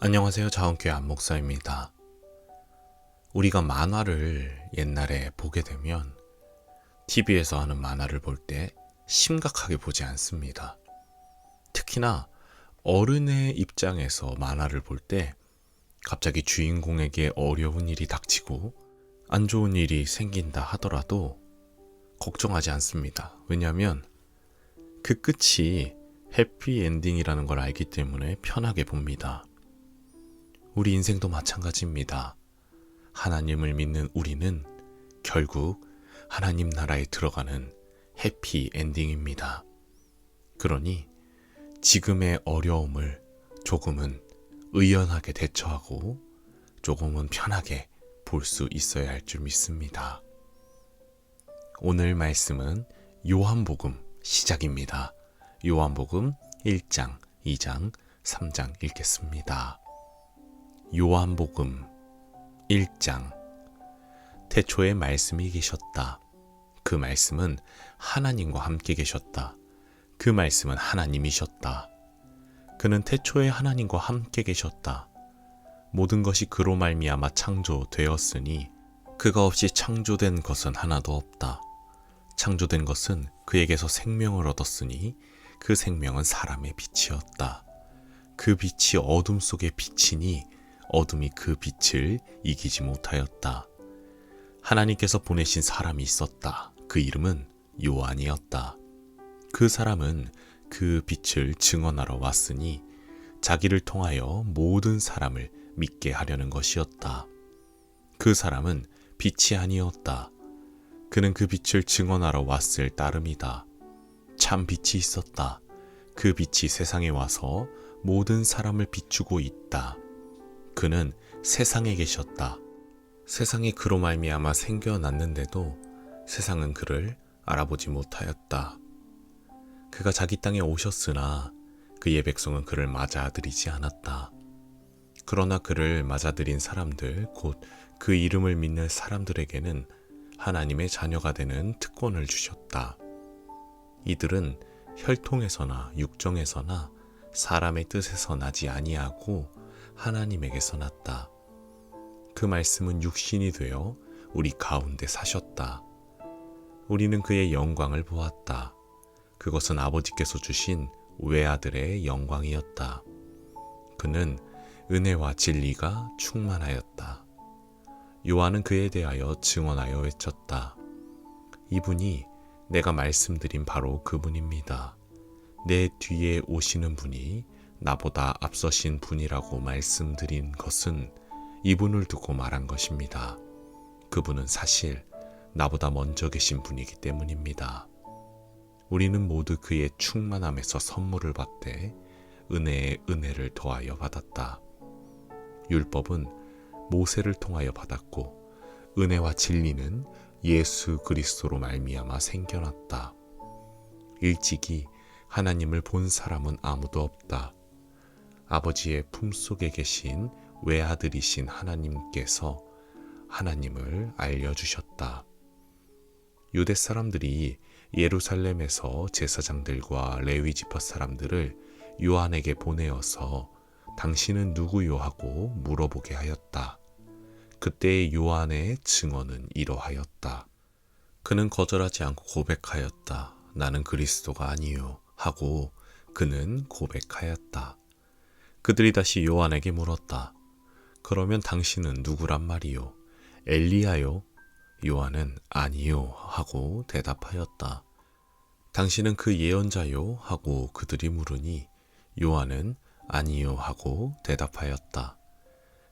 안녕하세요. 자원교회 안목사입니다. 우리가 만화를 옛날에 보게 되면 TV에서 하는 만화를 볼 때 심각하게 보지 않습니다. 특히나 어른의 입장에서 만화를 볼 때 갑자기 주인공에게 어려운 일이 닥치고 안 좋은 일이 생긴다 하더라도 걱정하지 않습니다. 왜냐하면 그 끝이 해피엔딩이라는 걸 알기 때문에 편하게 봅니다. 우리 인생도 마찬가지입니다. 하나님을 믿는 우리는 결국 하나님 나라에 들어가는 해피엔딩입니다. 그러니 지금의 어려움을 조금은 의연하게 대처하고 조금은 편하게 볼 수 있어야 할 줄 믿습니다. 오늘 말씀은 요한복음 시작입니다. 요한복음 1장, 2장, 3장 읽겠습니다. 요한복음 1장. 태초에 말씀이 계셨다. 그 말씀은 하나님과 함께 계셨다. 그 말씀은 하나님이셨다. 그는 태초에 하나님과 함께 계셨다. 모든 것이 그로 말미암아 창조되었으니 그가 없이 창조된 것은 하나도 없다. 창조된 것은 그에게서 생명을 얻었으니 그 생명은 사람의 빛이었다. 그 빛이 어둠 속에 비치니 어둠이 그 빛을 이기지 못하였다. 하나님께서 보내신 사람이 있었다. 그 이름은 요한이었다. 그 사람은 그 빛을 증언하러 왔으니 자기를 통하여 모든 사람을 믿게 하려는 것이었다. 그 사람은 빛이 아니었다. 그는 그 빛을 증언하러 왔을 따름이다. 참 빛이 있었다. 그 빛이 세상에 와서 모든 사람을 비추고 있다. 그는 세상에 계셨다. 세상이 그로 말미암아 생겨났는데도 세상은 그를 알아보지 못하였다. 그가 자기 땅에 오셨으나 그의 백성은 그를 맞아들이지 않았다. 그러나 그를 맞아들인 사람들, 곧 그 이름을 믿는 사람들에게는 하나님의 자녀가 되는 특권을 주셨다. 이들은 혈통에서나 육정에서나 사람의 뜻에서 나지 아니하고 하나님에게서 났다. 그 말씀은 육신이 되어 우리 가운데 사셨다. 우리는 그의 영광을 보았다. 그것은 아버지께서 주신 외아들의 영광이었다. 그는 은혜와 진리가 충만하였다. 요한은 그에 대하여 증언하여 외쳤다. 이분이 내가 말씀드린 바로 그분입니다. 내 뒤에 오시는 분이 나보다 앞서신 분이라고 말씀드린 것은 이분을 두고 말한 것입니다. 그분은 사실 나보다 먼저 계신 분이기 때문입니다. 우리는 모두 그의 충만함에서 선물을 받되 은혜에 은혜를 더하여 받았다. 율법은 모세를 통하여 받았고 은혜와 진리는 예수 그리스도로 말미암아 생겨났다. 일찍이 하나님을 본 사람은 아무도 없다. 아버지의 품속에 계신 외아들이신 하나님께서 하나님을 알려주셨다. 유대 사람들이 예루살렘에서 제사장들과 레위 지파 사람들을 요한에게 보내어서 당신은 누구요 하고 물어보게 하였다. 그때의 요한의 증언은 이러하였다. 그는 거절하지 않고 고백하였다. 나는 그리스도가 아니요 하고 그는 고백하였다. 그들이 다시 요한에게 물었다. 그러면 당신은 누구란 말이요? 엘리야요? 요한은 아니요 하고 대답하였다. 당신은 그 예언자요? 하고 그들이 물으니 요한은 아니요 하고 대답하였다.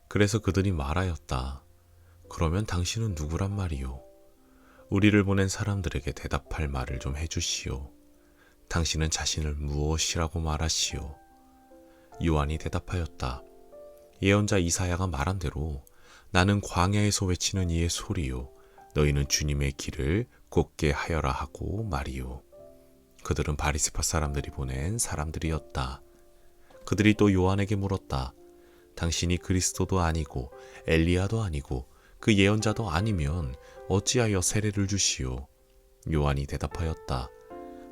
그래서 그들이 말하였다. 그러면 당신은 누구란 말이요? 우리를 보낸 사람들에게 대답할 말을 좀 해주시오. 당신은 자신을 무엇이라고 말하시오? 요한이 대답하였다. 예언자 이사야가 말한 대로 나는 광야에서 외치는 이의 소리요. 너희는 주님의 길을 곧게 하여라 하고 말이요. 그들은 바리새파 사람들이 보낸 사람들이었다. 그들이 또 요한에게 물었다. 당신이 그리스도도 아니고 엘리야도 아니고 그 예언자도 아니면 어찌하여 세례를 주시오? 요한이 대답하였다.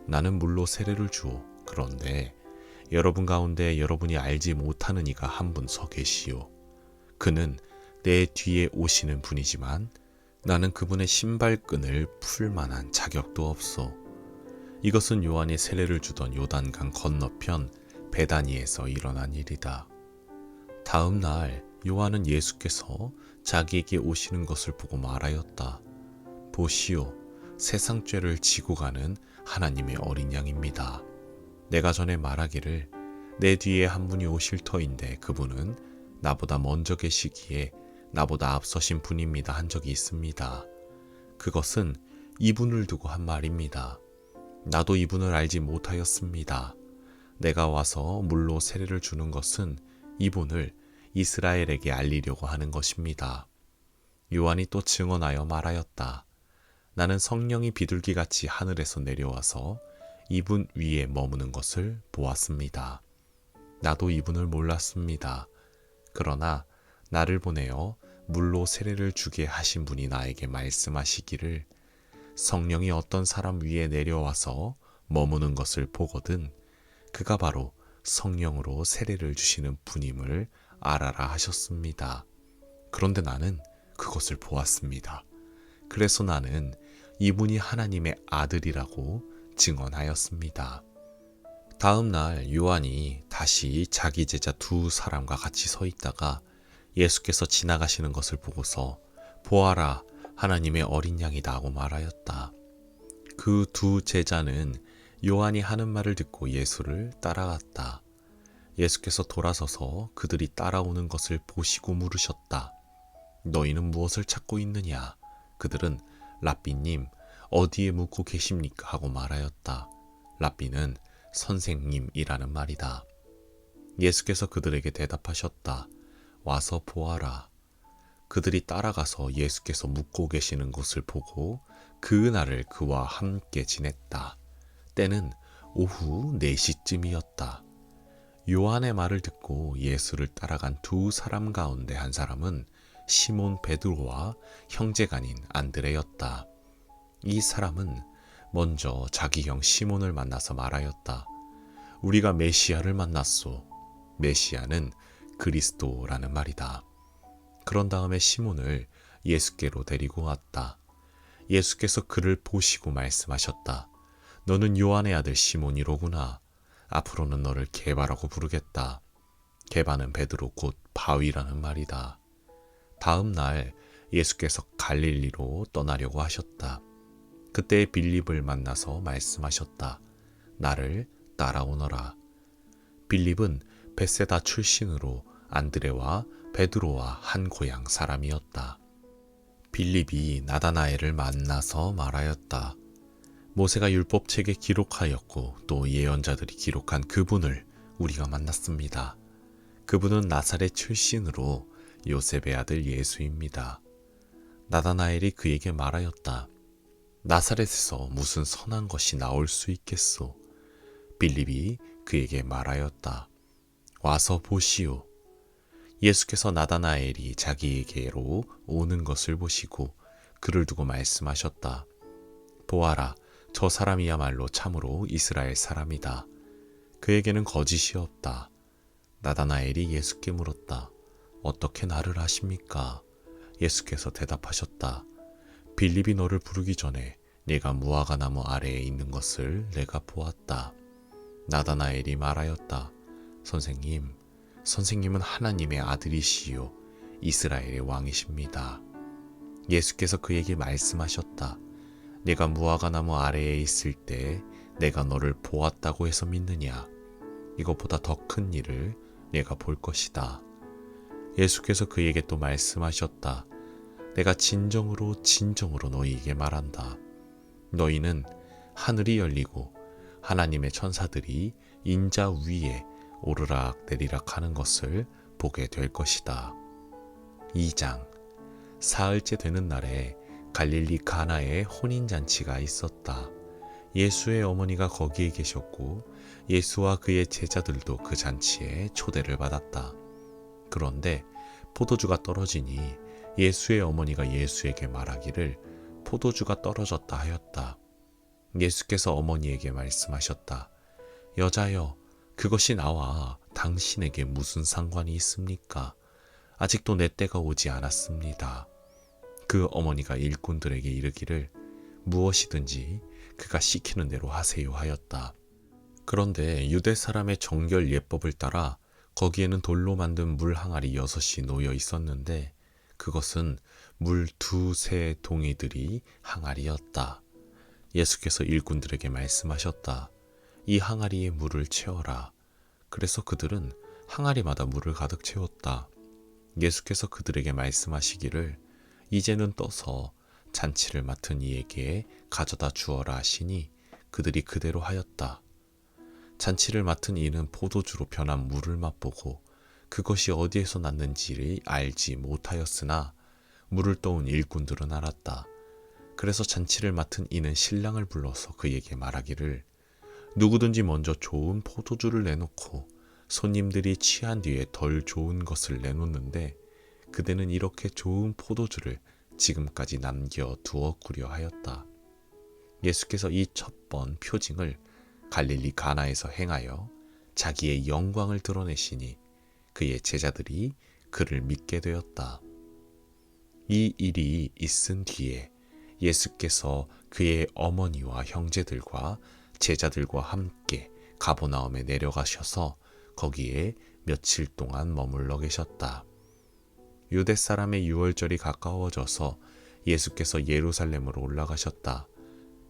나는 물로 세례를 주오. 그런데 여러분 가운데 여러분이 알지 못하는 이가 한 분 서 계시오. 그는 내 뒤에 오시는 분이지만 나는 그분의 신발끈을 풀 만한 자격도 없소. 이것은 요한이 세례를 주던 요단강 건너편 베다니에서 일어난 일이다. 다음 날 요한은 예수께서 자기에게 오시는 것을 보고 말하였다. 보시오, 세상 죄를 지고 가는 하나님의 어린 양입니다. 내가 전에 말하기를 내 뒤에 한 분이 오실 터인데 그분은 나보다 먼저 계시기에 나보다 앞서신 분입니다 한 적이 있습니다. 그것은 이분을 두고 한 말입니다. 나도 이분을 알지 못하였습니다. 내가 와서 물로 세례를 주는 것은 이분을 이스라엘에게 알리려고 하는 것입니다. 요한이 또 증언하여 말하였다. 나는 성령이 비둘기같이 하늘에서 내려와서 이분 위에 머무는 것을 보았습니다. 나도 이분을 몰랐습니다. 그러나 나를 보내어 물로 세례를 주게 하신 분이 나에게 말씀하시기를 성령이 어떤 사람 위에 내려와서 머무는 것을 보거든 그가 바로 성령으로 세례를 주시는 분임을 알아라 하셨습니다. 그런데 나는 그것을 보았습니다. 그래서 나는 이분이 하나님의 아들이라고 증언하였습니다. 다음 날 요한이 다시 자기 제자 두 사람과 같이 서 있다가 예수께서 지나가시는 것을 보고서 보아라, 하나님의 어린 양이다 하고 말하였다. 그 두 제자는 요한이 하는 말을 듣고 예수를 따라갔다. 예수께서 돌아서서 그들이 따라오는 것을 보시고 물으셨다. 너희는 무엇을 찾고 있느냐? 그들은 랍비님, 어디에 묵고 계십니까? 하고 말하였다. 랍비는 선생님이라는 말이다. 예수께서 그들에게 대답하셨다. 와서 보아라. 그들이 따라가서 예수께서 묵고 계시는 곳을 보고 그날을 그와 함께 지냈다. 때는 오후 4시쯤이었다. 요한의 말을 듣고 예수를 따라간 두 사람 가운데 한 사람은 시몬 베드로와 형제간인 안드레였다. 이 사람은 먼저 자기 형 시몬을 만나서 말하였다. 우리가 메시아를 만났소. 메시아는 그리스도라는 말이다. 그런 다음에 시몬을 예수께로 데리고 왔다. 예수께서 그를 보시고 말씀하셨다. 너는 요한의 아들 시몬이로구나. 앞으로는 너를 게바라고 부르겠다. 게바는 베드로 곧 바위라는 말이다. 다음 날 예수께서 갈릴리로 떠나려고 하셨다. 그때 빌립을 만나서 말씀하셨다. 나를 따라오너라. 빌립은 벳세다 출신으로 안드레와 베드로와 한 고향 사람이었다. 빌립이 나다나엘을 만나서 말하였다. 모세가 율법책에 기록하였고 또 예언자들이 기록한 그분을 우리가 만났습니다. 그분은 나사렛 출신으로 요셉의 아들 예수입니다. 나다나엘이 그에게 말하였다. 나사렛에서 무슨 선한 것이 나올 수 있겠소? 빌립이 그에게 말하였다. 와서 보시오. 예수께서 나다나엘이 자기에게로 오는 것을 보시고 그를 두고 말씀하셨다. 보아라, 저 사람이야말로 참으로 이스라엘 사람이다. 그에게는 거짓이 없다. 나다나엘이 예수께 물었다. 어떻게 나를 아십니까? 예수께서 대답하셨다. 빌립이 너를 부르기 전에 네가 무화과 나무 아래에 있는 것을 내가 보았다. 나다나엘이 말하였다. 선생님은 하나님의 아들이시요 이스라엘의 왕이십니다. 예수께서 그에게 말씀하셨다. 네가 무화과 나무 아래에 있을 때 내가 너를 보았다고 해서 믿느냐? 이것보다 더 큰 일을 내가 볼 것이다. 예수께서 그에게 또 말씀하셨다. 내가 진정으로 너희에게 말한다. 너희는 하늘이 열리고 하나님의 천사들이 인자 위에 오르락 내리락 하는 것을 보게 될 것이다. 2장. 사흘째 되는 날에 갈릴리 가나에 혼인잔치가 있었다. 예수의 어머니가 거기에 계셨고 예수와 그의 제자들도 그 잔치에 초대를 받았다. 그런데 포도주가 떨어지니 예수의 어머니가 예수에게 말하기를 포도주가 떨어졌다 하였다. 예수께서 어머니에게 말씀하셨다. 여자여, 그것이 나와 당신에게 무슨 상관이 있습니까? 아직도 내 때가 오지 않았습니다. 그 어머니가 일꾼들에게 이르기를 무엇이든지 그가 시키는 대로 하세요 하였다. 그런데 유대 사람의 정결 예법을 따라 거기에는 돌로 만든 물 항아리 6이 놓여 있었는데 그것은 물 2-3 동이들이 항아리였다. 예수께서 일꾼들에게 말씀하셨다. 이 항아리에 물을 채워라. 그래서 그들은 항아리마다 물을 가득 채웠다. 예수께서 그들에게 말씀하시기를 이제는 떠서 잔치를 맡은 이에게 가져다 주어라 하시니 그들이 그대로 하였다. 잔치를 맡은 이는 포도주로 변한 물을 맛보고 그것이 어디에서 났는지를 알지 못하였으나 물을 떠온 일꾼들은 알았다. 그래서 잔치를 맡은 이는 신랑을 불러서 그에게 말하기를 누구든지 먼저 좋은 포도주를 내놓고 손님들이 취한 뒤에 덜 좋은 것을 내놓는데 그대는 이렇게 좋은 포도주를 지금까지 남겨두었구려 하였다. 예수께서 이 첫 번 표징을 갈릴리 가나에서 행하여 자기의 영광을 드러내시니 그의 제자들이 그를 믿게 되었다. 이 일이 있은 뒤에 예수께서 그의 어머니와 형제들과 제자들과 함께 가버나움에 내려가셔서 거기에 며칠 동안 머물러 계셨다. 유대 사람의 유월절이 가까워져서 예수께서 예루살렘으로 올라가셨다.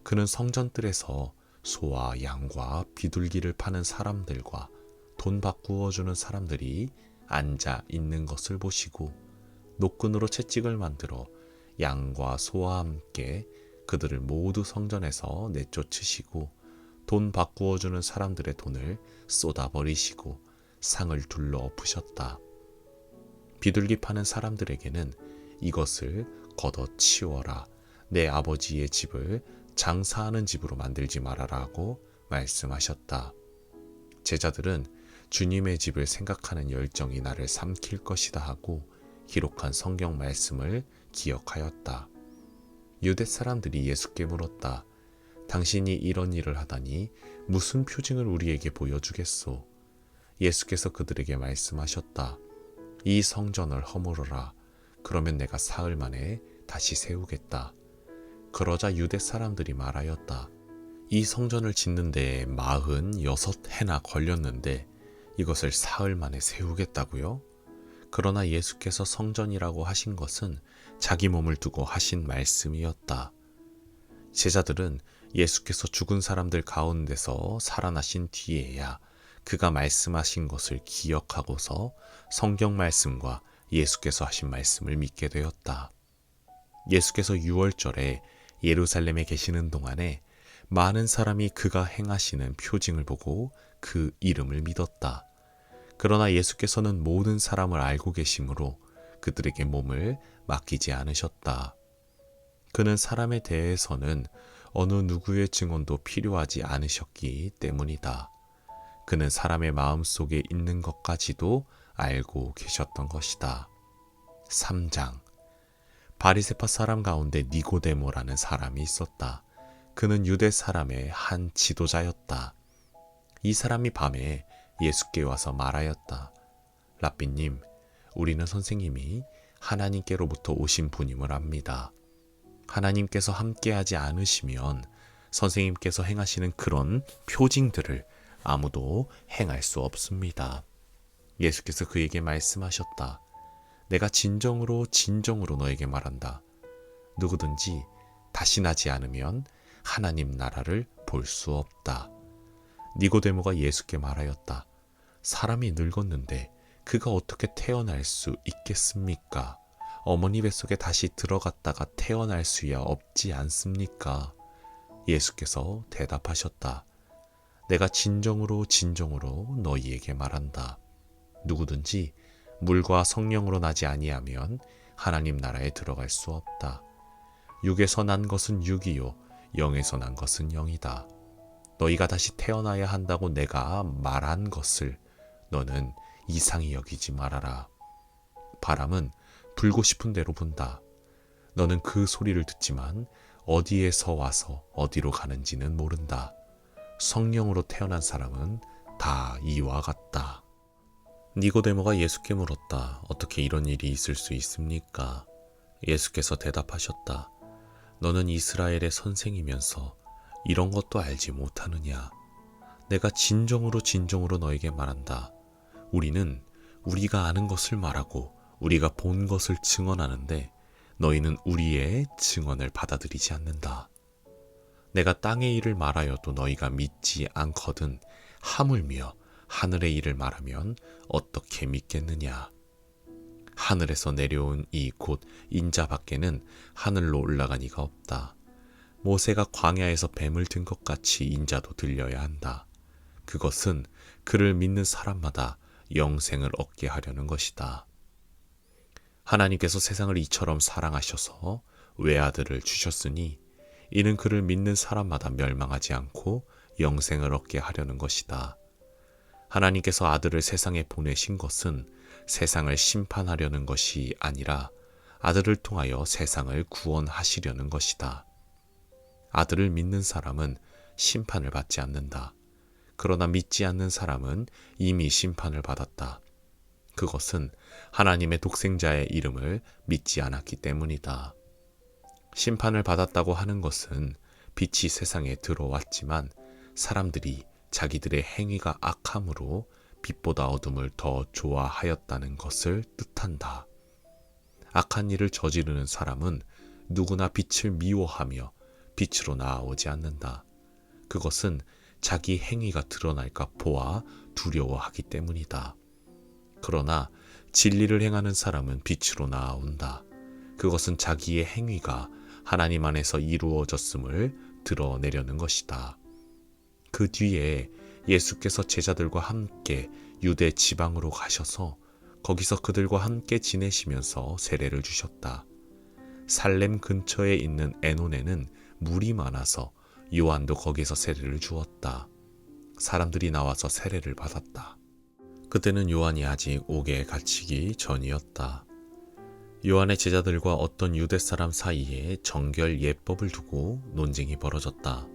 그는 성전뜰에서 소와 양과 비둘기를 파는 사람들과 돈 바꾸어 주는 사람들이 앉아 있는 것을 보시고 노끈으로 채찍을 만들어 양과 소와 함께 그들을 모두 성전에서 내쫓으시고 돈 바꾸어 주는 사람들의 돈을 쏟아버리시고 상을 둘러 엎으셨다. 비둘기 파는 사람들에게는 이것을 걷어치워라. 내 아버지의 집을 장사하는 집으로 만들지 말아라고 말씀하셨다. 제자들은 주님의 집을 생각하는 열정이 나를 삼킬 것이다 하고 기록한 성경 말씀을 기억하였다. 유대 사람들이 예수께 물었다. 당신이 이런 일을 하다니 무슨 표징을 우리에게 보여주겠소? 예수께서 그들에게 말씀하셨다. 이 성전을 허물어라. 그러면 내가 사흘 만에 다시 세우겠다. 그러자 유대 사람들이 말하였다. 이 성전을 짓는 데 46해나 걸렸는데 이것을 사흘 만에 세우겠다고요? 그러나 예수께서 성전이라고 하신 것은 자기 몸을 두고 하신 말씀이었다. 제자들은 예수께서 죽은 사람들 가운데서 살아나신 뒤에야 그가 말씀하신 것을 기억하고서 성경 말씀과 예수께서 하신 말씀을 믿게 되었다. 예수께서 유월절에 예루살렘에 계시는 동안에 많은 사람이 그가 행하시는 표징을 보고 그 이름을 믿었다. 그러나 예수께서는 모든 사람을 알고 계시므로 그들에게 몸을 맡기지 않으셨다. 그는 사람에 대해서는 어느 누구의 증언도 필요하지 않으셨기 때문이다. 그는 사람의 마음속에 있는 것까지도 알고 계셨던 것이다. 3장 바리새파 사람 가운데 니고데모라는 사람이 있었다. 그는 유대 사람의 한 지도자였다. 이 사람이 밤에 예수께 와서 말하였다. 랍비님, 우리는 선생님이 하나님께로부터 오신 분임을 압니다. 하나님께서 함께하지 않으시면 선생님께서 행하시는 그런 표징들을 아무도 행할 수 없습니다. 예수께서 그에게 말씀하셨다. 내가 진정으로 너에게 말한다. 누구든지 다시 나지 않으면 하나님 나라를 볼 수 없다. 니고데모가 예수께 말하였다. 사람이 늙었는데 그가 어떻게 태어날 수 있겠습니까? 어머니 뱃속에 다시 들어갔다가 태어날 수야 없지 않습니까? 예수께서 대답하셨다. 내가 진정으로 너희에게 말한다. 누구든지 물과 성령으로 나지 아니하면 하나님 나라에 들어갈 수 없다. 육에서 난 것은 육이요 영에서 난 것은 영이다. 너희가 다시 태어나야 한다고 내가 말한 것을 너는 이상히 여기지 말아라. 바람은 불고 싶은 대로 분다. 너는 그 소리를 듣지만 어디에서 와서 어디로 가는지는 모른다. 성령으로 태어난 사람은 다 이와 같다. 니고데모가 예수께 물었다. 어떻게 이런 일이 있을 수 있습니까? 예수께서 대답하셨다. 너는 이스라엘의 선생이면서 이런 것도 알지 못하느냐? 내가 진정으로 너에게 말한다. 우리는 우리가 아는 것을 말하고 우리가 본 것을 증언하는데 너희는 우리의 증언을 받아들이지 않는다. 내가 땅의 일을 말하여도 너희가 믿지 않거든 하물며 하늘의 일을 말하면 어떻게 믿겠느냐? 하늘에서 내려온 이 곧 인자 밖에는 하늘로 올라간 이가 없다. 모세가 광야에서 뱀을 든 것 같이 인자도 들려야 한다. 그것은 그를 믿는 사람마다 영생을 얻게 하려는 것이다. 하나님께서 세상을 이처럼 사랑하셔서 외아들을 주셨으니 이는 그를 믿는 사람마다 멸망하지 않고 영생을 얻게 하려는 것이다. 하나님께서 아들을 세상에 보내신 것은 세상을 심판하려는 것이 아니라 아들을 통하여 세상을 구원하시려는 것이다. 아들을 믿는 사람은 심판을 받지 않는다. 그러나 믿지 않는 사람은 이미 심판을 받았다. 그것은 하나님의 독생자의 이름을 믿지 않았기 때문이다. 심판을 받았다고 하는 것은 빛이 세상에 들어왔지만 사람들이 자기들의 행위가 악함으로 빛보다 어둠을 더 좋아하였다는 것을 뜻한다. 악한 일을 저지르는 사람은 누구나 빛을 미워하며 빛으로 나아오지 않는다. 그것은 자기 행위가 드러날까 보아 두려워하기 때문이다. 그러나 진리를 행하는 사람은 빛으로 나아온다. 그것은 자기의 행위가 하나님 안에서 이루어졌음을 드러내려는 것이다. 그 뒤에 예수께서 제자들과 함께 유대 지방으로 가셔서 거기서 그들과 함께 지내시면서 세례를 주셨다. 살렘 근처에 있는 에논에는 물이 많아서 요한도 거기서 세례를 주었다. 사람들이 나와서 세례를 받았다. 그때는 요한이 아직 옥에 갇히기 전이었다. 요한의 제자들과 어떤 유대 사람 사이에 정결 예법을 두고 논쟁이 벌어졌다.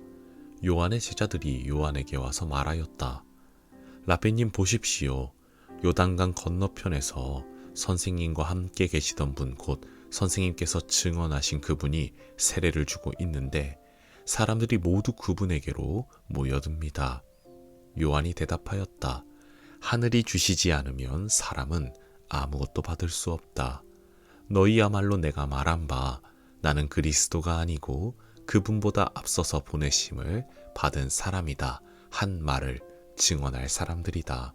요한의 제자들이 요한에게 와서 말하였다. 라비님 보십시오. 요단강 건너편에서 선생님과 함께 계시던 분 곧 선생님께서 증언하신 그분이 세례를 주고 있는데 사람들이 모두 그분에게로 모여듭니다. 요한이 대답하였다. 하늘이 주시지 않으면 사람은 아무것도 받을 수 없다. 너희야말로 내가 말한 바 나는 그리스도가 아니고 그분보다 앞서서 보내심을 받은 사람이다 한 말을 증언할 사람들이다.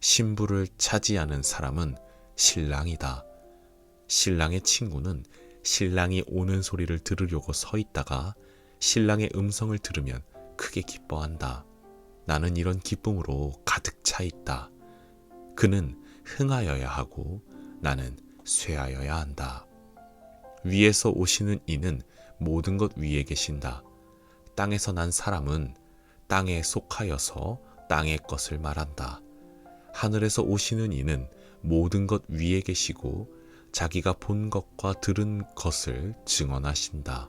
신부를 차지하는 사람은 신랑이다. 신랑의 친구는 신랑이 오는 소리를 들으려고 서 있다가 신랑의 음성을 들으면 크게 기뻐한다. 나는 이런 기쁨으로 가득 차 있다. 그는 흥하여야 하고 나는 쇠하여야 한다. 위에서 오시는 이는 모든 것 위에 계신다. 땅에서 난 사람은 땅에 속하여서 땅의 것을 말한다. 하늘에서 오시는 이는 모든 것 위에 계시고 자기가 본 것과 들은 것을 증언하신다.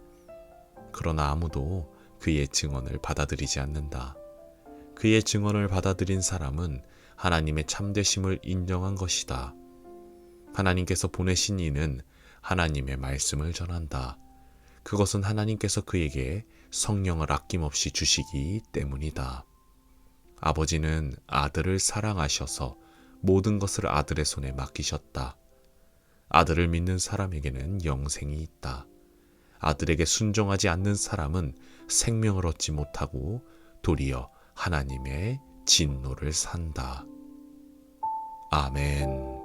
그러나 아무도 그의 증언을 받아들이지 않는다. 그의 증언을 받아들인 사람은 하나님의 참되심을 인정한 것이다. 하나님께서 보내신 이는 하나님의 말씀을 전한다. 그것은 하나님께서 그에게 성령을 아낌없이 주시기 때문이다. 아버지는 아들을 사랑하셔서 모든 것을 아들의 손에 맡기셨다. 아들을 믿는 사람에게는 영생이 있다. 아들에게 순종하지 않는 사람은 생명을 얻지 못하고 도리어 하나님의 진노를 산다. 아멘.